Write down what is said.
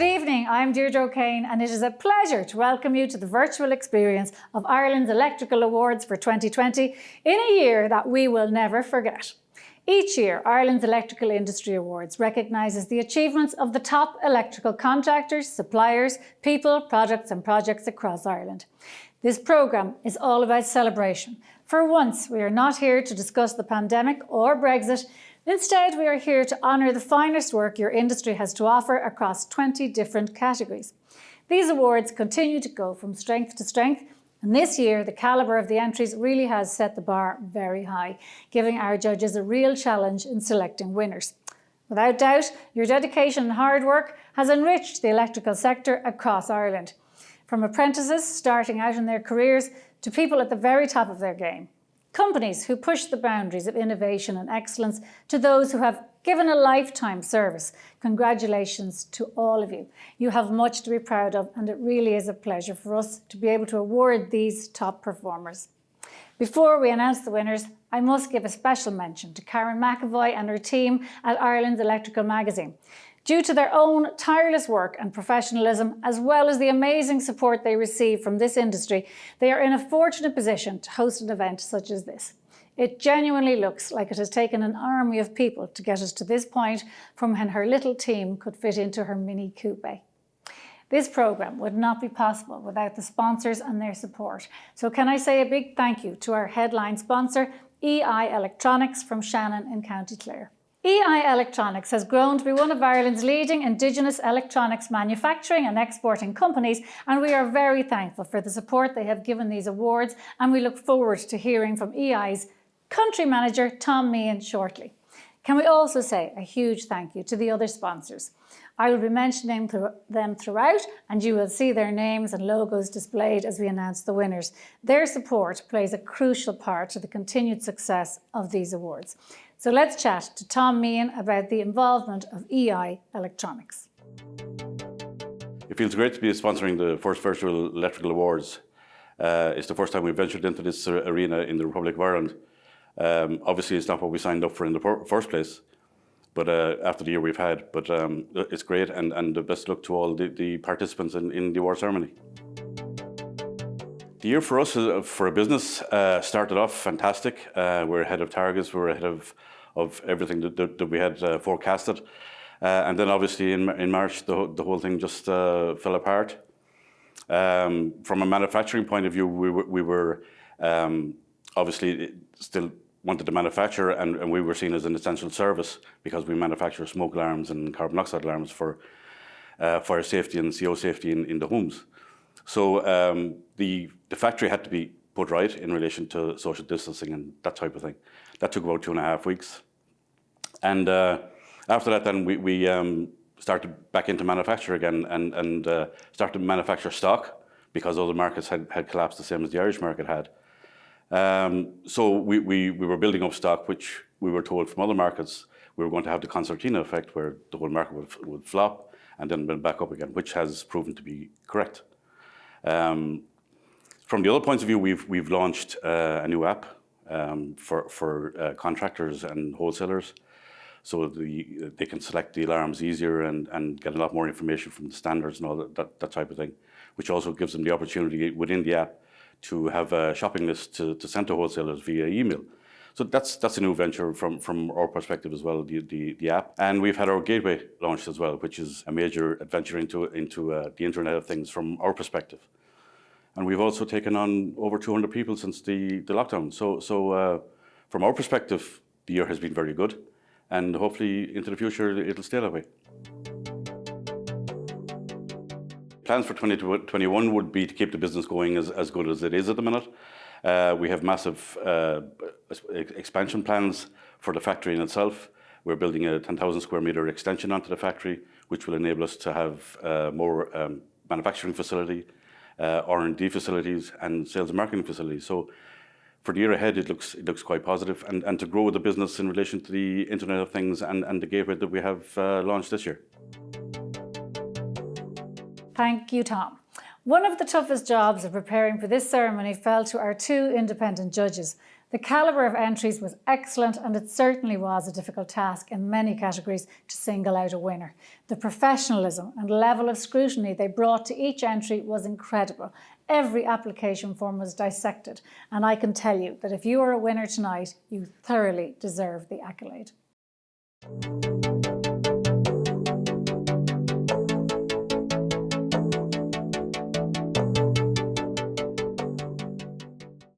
Good evening, I'm Deirdre O'Kane and it is a pleasure to welcome you to the virtual experience of Ireland's Electrical Awards for 2020 in a year that we will never forget. Each year, Ireland's Electrical Industry Awards recognises the achievements of the top electrical contractors, suppliers, people, products and projects across Ireland. This programme is all about celebration. For once, we are not here to discuss the pandemic or Brexit. Instead, we are here to honour the finest work your industry has to offer across 20 different categories. These awards continue to go from strength to strength, and this year the calibre of the entries really has set the bar very high, giving our judges a real challenge in selecting winners. Without doubt, your dedication and hard work has enriched the electrical sector across Ireland, from apprentices starting out in their careers to people at the very top of their game. Companies who push the boundaries of innovation and excellence to those who have given a lifetime service. Congratulations to all of you. You have much to be proud of, and it really is a pleasure for us to be able to award these top performers. Before we announce the winners, I must give a special mention to Karen McAvoy and her team at Ireland's Electrical Magazine. Due to their own tireless work and professionalism, as well as the amazing support they receive from this industry, they are in a fortunate position to host an event such as this. It genuinely looks like it has taken an army of people to get us to this point from when her little team could fit into her mini coupe. This programme would not be possible without the sponsors and their support. So can I say a big thank you to our headline sponsor, EI Electronics from Shannon in County Clare. EI Electronics has grown to be one of Ireland's leading Indigenous electronics manufacturing and exporting companies, and we are very thankful for the support they have given these awards, and we look forward to hearing from EI's country manager Tom Meehan shortly. Can we also say a huge thank you to the other sponsors? I will be mentioning them throughout, and you will see their names and logos displayed as we announce the winners. Their support plays a crucial part to the continued success of these awards. So let's chat to Tom Meehan about the involvement of EI Electronics. It feels great to be sponsoring the first virtual electrical awards. It's the first time we've ventured into this arena in the Republic of Ireland. Obviously, it's not what we signed up for in the first place, but after the year we've had. But it's great, and the best luck to all the participants in the award ceremony. The year for us, for a business, started off fantastic. We're ahead of targets. We're ahead of everything that we had forecasted. And then obviously in March, the whole thing just fell apart. From a manufacturing point of view, we were obviously still wanted to manufacture, and we were seen as an essential service because we manufacture smoke alarms and carbon monoxide alarms for fire safety and CO safety in the homes. So the factory had to be put right in relation to social distancing and that type of thing. That took about 2.5 weeks. And after that, then we started back into manufacture again and started to manufacture stock because other markets had collapsed the same as the Irish market had. So we were building up stock, which we were told from other markets we were going to have the concertina effect where the whole market would flop and then build back up again, which has proven to be correct. From the other points of view, we've launched a new app for contractors and wholesalers, so they can select the alarms easier and get a lot more information from the standards and all that type of thing, which also gives them the opportunity within the app to have a shopping list to send to wholesalers via email. So that's a new venture from our perspective as well, the app. And we've had our gateway launched as well, which is a major adventure into the Internet of Things from our perspective. And we've also taken on over 200 people since the lockdown. So from our perspective, the year has been very good, and hopefully into the future it'll stay that way. Plans for 2021 would be to keep the business going as good as it is at the minute. We have massive expansion plans for the factory in itself. We're building a 10,000 square metre extension onto the factory, which will enable us to have more manufacturing facility, R&D facilities and sales and marketing facilities. So for the year ahead, it looks quite positive, and to grow the business in relation to the Internet of Things and the gateway that we have launched this year. Thank you, Tom. One of the toughest jobs of preparing for this ceremony fell to our two independent judges. The calibre of entries was excellent, and it certainly was a difficult task in many categories to single out a winner. The professionalism and level of scrutiny they brought to each entry was incredible. Every application form was dissected, and I can tell you that if you are a winner tonight, you thoroughly deserve the accolade.